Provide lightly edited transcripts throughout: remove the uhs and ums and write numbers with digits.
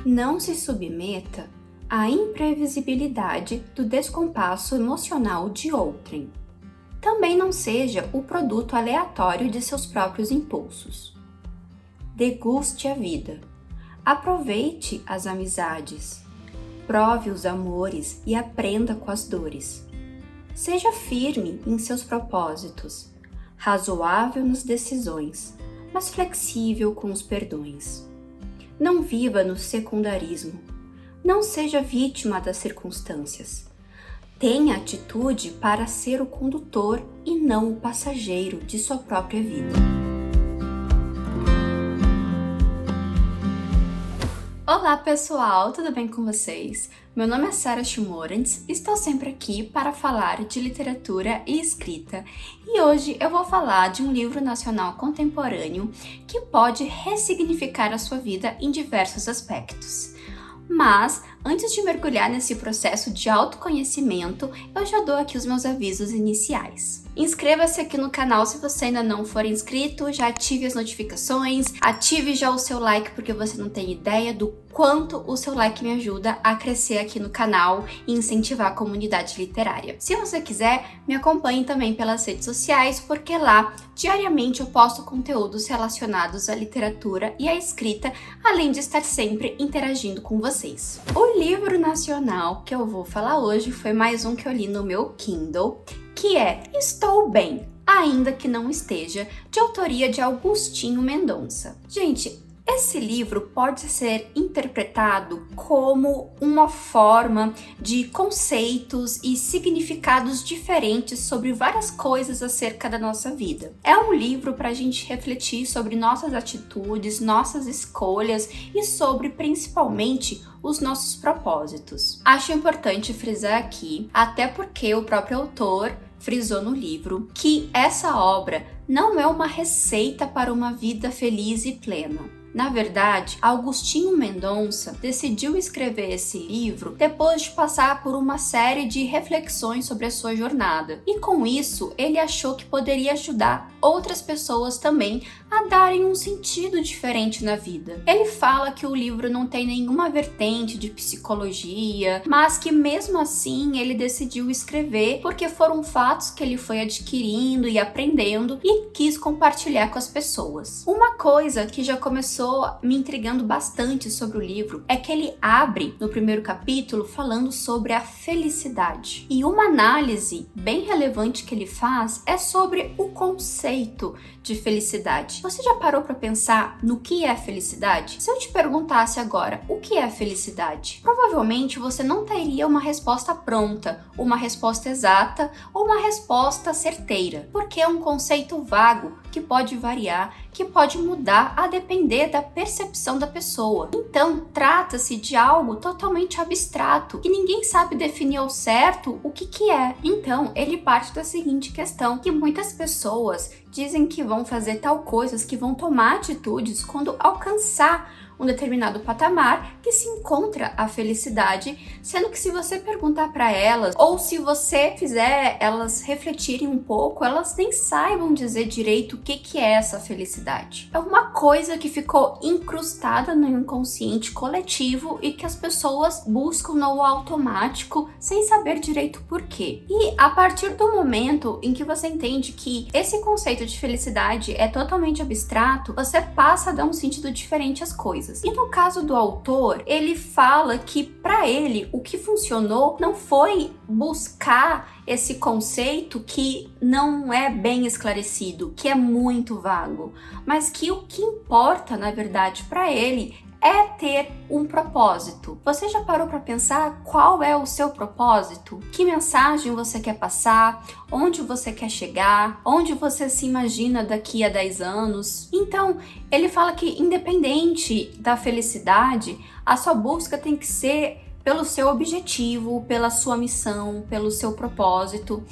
Não se submeta à imprevisibilidade do descompasso emocional de outrem. Também não seja o produto aleatório de seus próprios impulsos. Deguste a vida. Aproveite as amizades. Prove os amores e aprenda com as dores. Seja firme em seus propósitos, razoável nas decisões, mas flexível com os perdões. Não viva no secundarismo. Não seja vítima das circunstâncias. Tenha atitude para ser o condutor e não o passageiro de sua própria vida. Olá pessoal, tudo bem com vocês? Meu nome é Sara Schmorantz, estou sempre aqui para falar de literatura e escrita e hoje eu vou falar de um livro nacional contemporâneo que pode ressignificar a sua vida em diversos aspectos. Mas, antes de mergulhar nesse processo de autoconhecimento, eu já dou aqui os meus avisos iniciais. Inscreva-se aqui no canal se você ainda não for inscrito, já ative as notificações, ative já o seu like porque você não tem ideia do quanto o seu like me ajuda a crescer aqui no canal e incentivar a comunidade literária. Se você quiser, me acompanhe também pelas redes sociais, porque lá, diariamente, eu posto conteúdos relacionados à literatura e à escrita, além de estar sempre interagindo com vocês. O livro nacional que eu vou falar hoje foi mais um que eu li no meu Kindle, que é Estou Bem, Ainda Que Não Esteja, de autoria de Agostinho Mendonça. Gente, esse livro pode ser interpretado como uma forma de conceitos e significados diferentes sobre várias coisas acerca da nossa vida. É um livro para a gente refletir sobre nossas atitudes, nossas escolhas e sobre, principalmente, os nossos propósitos. Acho importante frisar aqui, até porque o próprio autor frisou no livro, que essa obra não é uma receita para uma vida feliz e plena. Na verdade, Agostinho Mendonça decidiu escrever esse livro depois de passar por uma série de reflexões sobre a sua jornada. E com isso, ele achou que poderia ajudar outras pessoas também a darem um sentido diferente na vida. Ele fala que o livro não tem nenhuma vertente de psicologia, mas que mesmo assim ele decidiu escrever porque foram fatos que ele foi adquirindo e aprendendo e quis compartilhar com as pessoas. Uma coisa que já começou me intrigando bastante sobre o livro é que ele abre no primeiro capítulo falando sobre a felicidade. E uma análise bem relevante que ele faz é sobre o conceito de felicidade. Você já parou para pensar no que é felicidade? Se eu te perguntasse agora o que é felicidade, provavelmente você não teria uma resposta pronta, uma resposta exata ou uma resposta certeira, porque é um conceito vago que pode variar, que pode mudar a depender da percepção da pessoa. Então, trata-se de algo totalmente abstrato, que ninguém sabe definir ao certo o que é. Então, ele parte da seguinte questão, que muitas pessoas dizem que vão fazer tal coisas, que vão tomar atitudes quando alcançar um determinado patamar que se encontra a felicidade, sendo que se você perguntar para elas, ou se você fizer elas refletirem um pouco, elas nem saibam dizer direito o que é essa felicidade. É uma coisa que ficou incrustada no inconsciente coletivo e que as pessoas buscam no automático sem saber direito por quê. E a partir do momento em que você entende que esse conceito de felicidade é totalmente abstrato, você passa a dar um sentido diferente às coisas. E no caso do autor, ele fala que para ele o que funcionou não foi buscar esse conceito que não é bem esclarecido, que é muito vago, mas que o que importa, na verdade, para ele é ter um propósito. Você já parou para pensar qual é o seu propósito? Que mensagem você quer passar? Onde você quer chegar? Onde você se imagina daqui a 10 anos? Então, ele fala que independente da felicidade, a sua busca tem que ser pelo seu objetivo, pela sua missão, pelo seu propósito.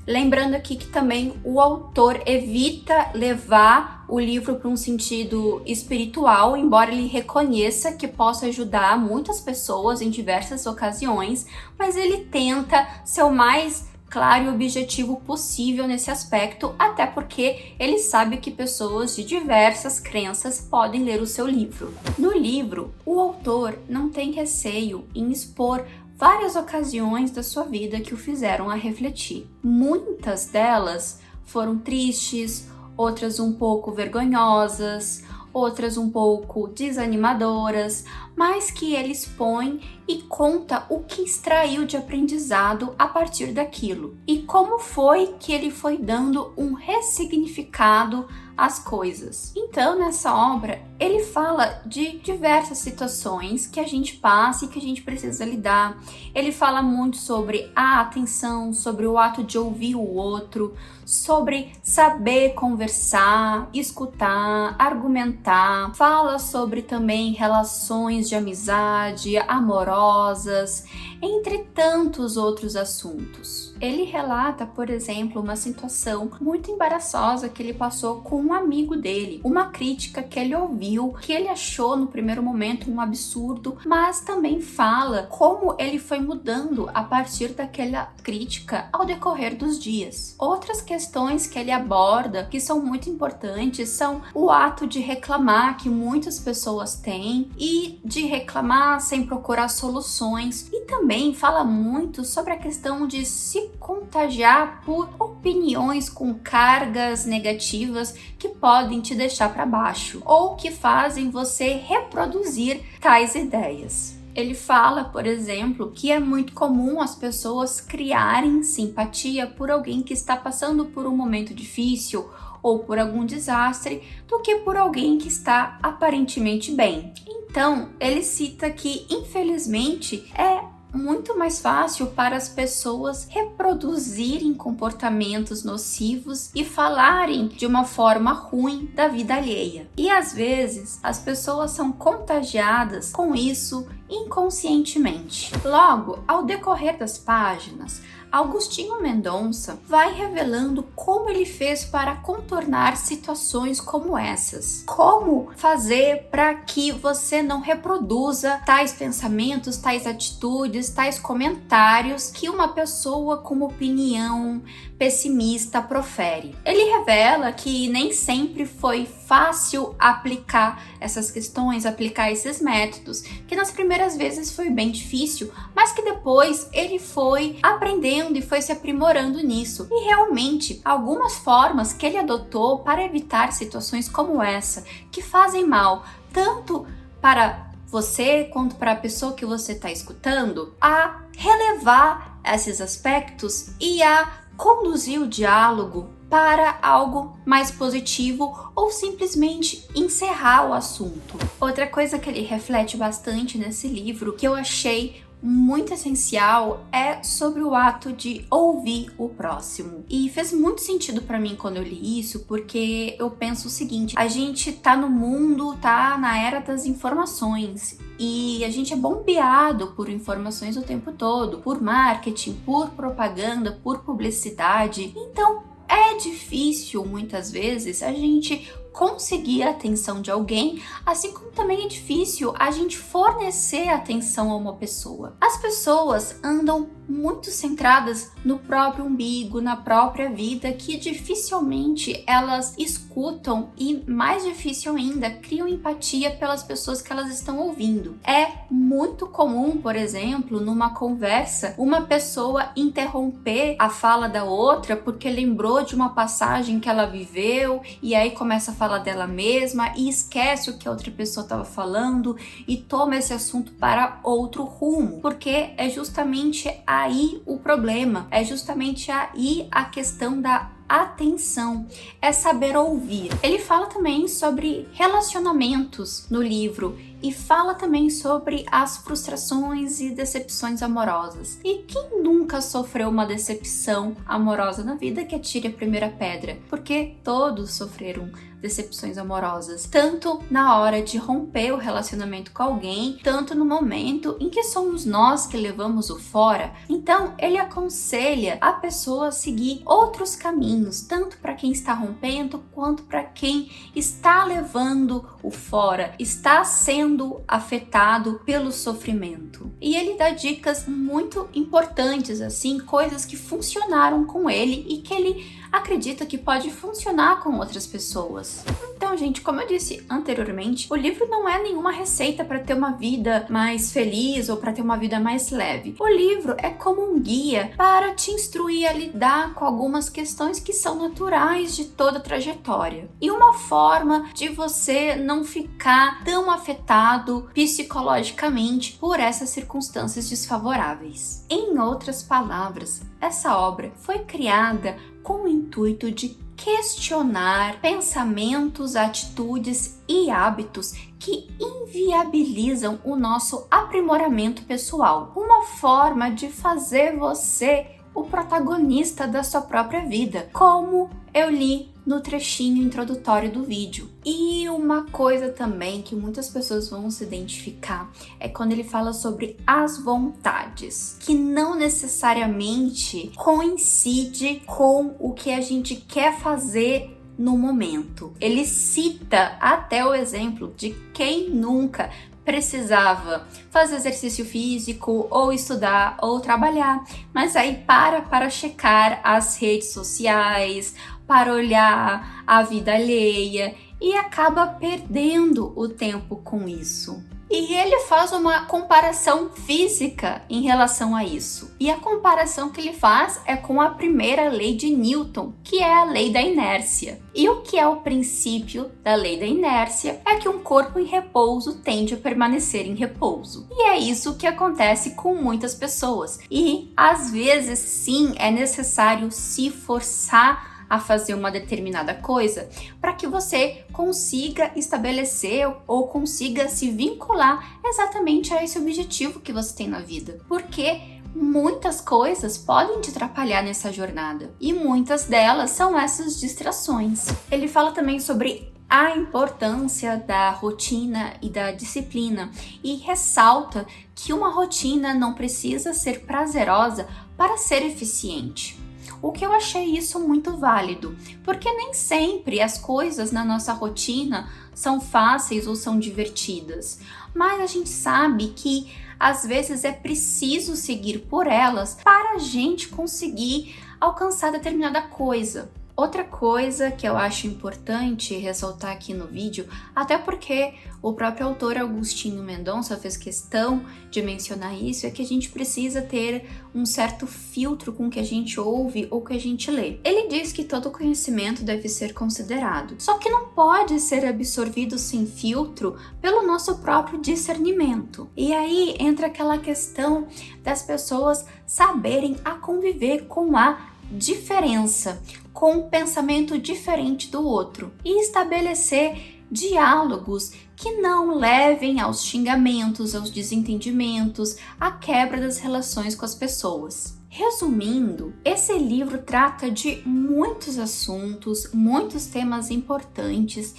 Lembrando aqui que também o autor evita levar o livro para um sentido espiritual, embora ele reconheça que possa ajudar muitas pessoas em diversas ocasiões, mas ele tenta ser o mais claro e objetivo possível nesse aspecto, até porque ele sabe que pessoas de diversas crenças podem ler o seu livro. No livro, o autor não tem receio em expor várias ocasiões da sua vida que o fizeram a refletir. Muitas delas foram tristes, outras um pouco vergonhosas, outras um pouco desanimadoras, mas que ele expõe e conta o que extraiu de aprendizado a partir daquilo e como foi que ele foi dando um ressignificado às coisas. Então, nessa obra, ele fala de diversas situações que a gente passa e que a gente precisa lidar. Ele fala muito sobre a atenção, sobre o ato de ouvir o outro, sobre saber conversar, escutar, argumentar. Fala sobre também relações de amizade, amorosas, entre tantos outros assuntos. Ele relata, por exemplo, uma situação muito embaraçosa que ele passou com um amigo dele, uma crítica que ele ouviu, que ele achou no primeiro momento um absurdo, mas também fala como ele foi mudando a partir daquela crítica ao decorrer dos dias. Outras questões que ele aborda, que são muito importantes, são o ato de reclamar, que muitas pessoas têm, e de reclamar sem procurar soluções, e também fala muito sobre a questão de se contagiar por opiniões com cargas negativas que podem te deixar para baixo ou que fazem você reproduzir tais ideias. Ele fala, por exemplo, que é muito comum as pessoas criarem simpatia por alguém que está passando por um momento difícil ou por algum desastre do que por alguém que está aparentemente bem. Então, ele cita que, infelizmente, é muito mais fácil para as pessoas reproduzirem comportamentos nocivos e falarem de uma forma ruim da vida alheia. E às vezes as pessoas são contagiadas com isso inconscientemente. Logo, ao decorrer das páginas, Agostinho Mendonça vai revelando como ele fez para contornar situações como essas. Como fazer para que você não reproduza tais pensamentos, tais atitudes, tais comentários que uma pessoa com uma opinião pessimista profere. Ele revela que nem sempre foi fácil aplicar essas questões, aplicar esses métodos, que nas primeiras vezes foi bem difícil, mas que depois ele foi aprendendo e foi se aprimorando nisso. E realmente, algumas formas que ele adotou para evitar situações como essa, que fazem mal tanto para você quanto para a pessoa que você está escutando, a relevar esses aspectos e a conduzir o diálogo para algo mais positivo ou simplesmente encerrar o assunto. Outra coisa que ele reflete bastante nesse livro, que eu achei muito essencial, é sobre o ato de ouvir o próximo. E fez muito sentido para mim quando eu li isso, porque eu penso o seguinte: a gente tá no mundo, tá na era das informações. E a gente é bombeado por informações o tempo todo, por marketing, por propaganda, por publicidade. Então, é difícil muitas vezes a gente conseguir a atenção de alguém, assim como também é difícil a gente fornecer atenção a uma pessoa. As pessoas andam muito centradas no próprio umbigo, na própria vida, que dificilmente elas escutam e, mais difícil ainda, criam empatia pelas pessoas que elas estão ouvindo. É muito comum, por exemplo, numa conversa, uma pessoa interromper a fala da outra porque lembrou de uma passagem que ela viveu e aí começa a falar dela mesma e esquece o que a outra pessoa estava falando e toma esse assunto para outro rumo, porque é justamente aí o problema, é justamente aí a questão da atenção, é saber ouvir. Ele fala também sobre relacionamentos no livro e fala também sobre as frustrações e decepções amorosas. E quem nunca sofreu uma decepção amorosa na vida, que atire a primeira pedra? Porque todos sofreram decepções amorosas, tanto na hora de romper o relacionamento com alguém, tanto no momento em que somos nós que levamos o fora. Então, ele aconselha a pessoa a seguir outros caminhos, tanto para quem está rompendo quanto para quem está levando o fora, está sendo afetado pelo sofrimento. E ele dá dicas muito importantes, assim, coisas que funcionaram com ele e que ele acredita que pode funcionar com outras pessoas. Então, gente, como eu disse anteriormente, o livro não é nenhuma receita para ter uma vida mais feliz ou para ter uma vida mais leve. O livro é como um guia para te instruir a lidar com algumas questões que são naturais de toda a trajetória. E uma forma de você não ficar tão afetado psicologicamente por essas circunstâncias desfavoráveis. Em outras palavras, essa obra foi criada com o intuito de questionar pensamentos, atitudes e hábitos que inviabilizam o nosso aprimoramento pessoal. Uma forma de fazer você o protagonista da sua própria vida, como eu li no trechinho introdutório do vídeo. E uma coisa também que muitas pessoas vão se identificar é quando ele fala sobre as vontades, que não necessariamente coincide com o que a gente quer fazer no momento. Ele cita até o exemplo de quem nunca precisava fazer exercício físico, ou estudar, ou trabalhar, mas aí para checar as redes sociais, para olhar a vida alheia e acaba perdendo o tempo com isso. E ele faz uma comparação física em relação a isso. E a comparação que ele faz é com a primeira lei de Newton, que é a lei da inércia. E o que é o princípio da lei da inércia? É que um corpo em repouso tende a permanecer em repouso. E é isso que acontece com muitas pessoas. E às vezes, sim, é necessário se forçar a fazer uma determinada coisa para que você consiga estabelecer ou consiga se vincular exatamente a esse objetivo que você tem na vida. Porque muitas coisas podem te atrapalhar nessa jornada e muitas delas são essas distrações. Ele fala também sobre a importância da rotina e da disciplina e ressalta que uma rotina não precisa ser prazerosa para ser eficiente. O que eu achei isso muito válido, porque nem sempre as coisas na nossa rotina são fáceis ou são divertidas, mas a gente sabe que às vezes é preciso seguir por elas para a gente conseguir alcançar determinada coisa. Outra coisa que eu acho importante ressaltar aqui no vídeo, até porque o próprio autor Agostinho Mendonça fez questão de mencionar isso, é que a gente precisa ter um certo filtro com o que a gente ouve ou que a gente lê. Ele diz que todo conhecimento deve ser considerado, só que não pode ser absorvido sem filtro pelo nosso próprio discernimento. E aí entra aquela questão das pessoas saberem a conviver com a diferença, com um pensamento diferente do outro e estabelecer diálogos que não levem aos xingamentos, aos desentendimentos, à quebra das relações com as pessoas. Resumindo, esse livro trata de muitos assuntos, muitos temas importantes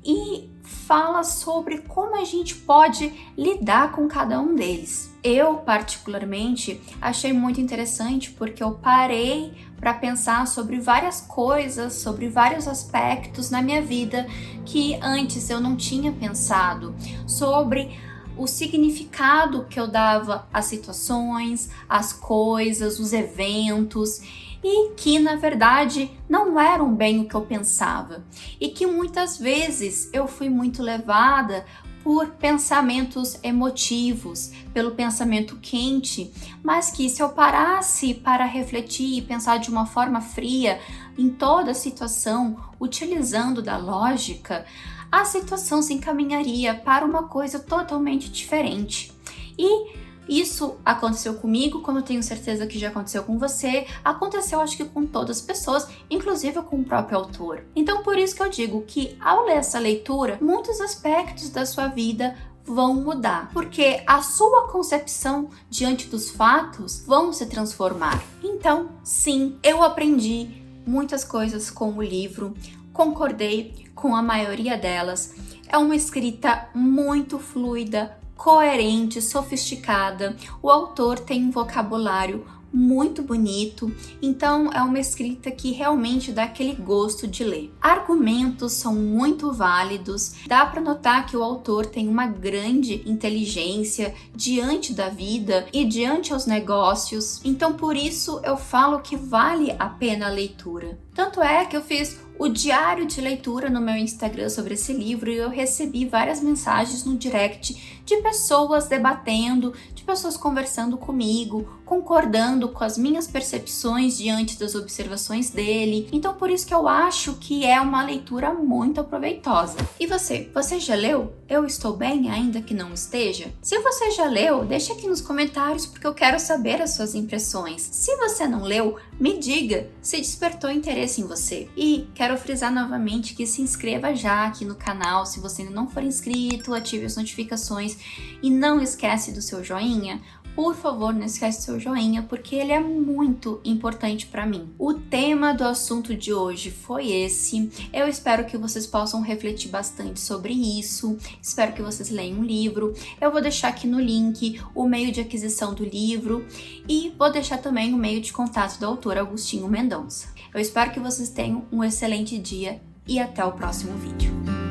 e fala sobre como a gente pode lidar com cada um deles. Eu, particularmente, achei muito interessante porque eu parei para pensar sobre várias coisas, sobre vários aspectos na minha vida que antes eu não tinha pensado, sobre o significado que eu dava às situações, às coisas, os eventos, e que na verdade não eram bem o que eu pensava, e que muitas vezes eu fui muito levada por pensamentos emotivos, pelo pensamento quente, mas que se eu parasse para refletir e pensar de uma forma fria em toda a situação, utilizando da lógica, a situação se encaminharia para uma coisa totalmente diferente. E isso aconteceu comigo, como eu tenho certeza que já aconteceu com você, aconteceu acho que com todas as pessoas, inclusive com o próprio autor. Então por isso que eu digo que ao ler essa leitura, muitos aspectos da sua vida vão mudar, porque a sua concepção diante dos fatos vão se transformar. Então, sim, eu aprendi muitas coisas com o livro, concordei com a maioria delas. É uma escrita muito fluida, coerente, sofisticada. O autor tem um vocabulário muito bonito, então é uma escrita que realmente dá aquele gosto de ler. Argumentos são muito válidos, dá para notar que o autor tem uma grande inteligência diante da vida e diante aos negócios, então por isso eu falo que vale a pena a leitura. Tanto é que eu fiz o diário de leitura no meu Instagram sobre esse livro e eu recebi várias mensagens no direct de pessoas debatendo, de pessoas conversando comigo, concordando com as minhas percepções diante das observações dele. Então por isso que eu acho que é uma leitura muito aproveitosa. E você já leu? Eu estou bem ainda que não esteja? Se você já leu, deixa aqui nos comentários porque eu quero saber as suas impressões. Se você não leu, me diga se despertou interesse em você. E quero frisar novamente que se inscreva já aqui no canal se você ainda não for inscrito, ative as notificações e não esquece do seu joinha. Por favor, não esquece do seu joinha, porque ele é muito importante para mim. O tema do assunto de hoje foi esse. Eu espero que vocês possam refletir bastante sobre isso. Espero que vocês leiam o livro. Eu vou deixar aqui no link o meio de aquisição do livro e vou deixar também o meio de contato do autor Agostinho Mendonça. Eu espero que vocês tenham um excelente dia e até o próximo vídeo.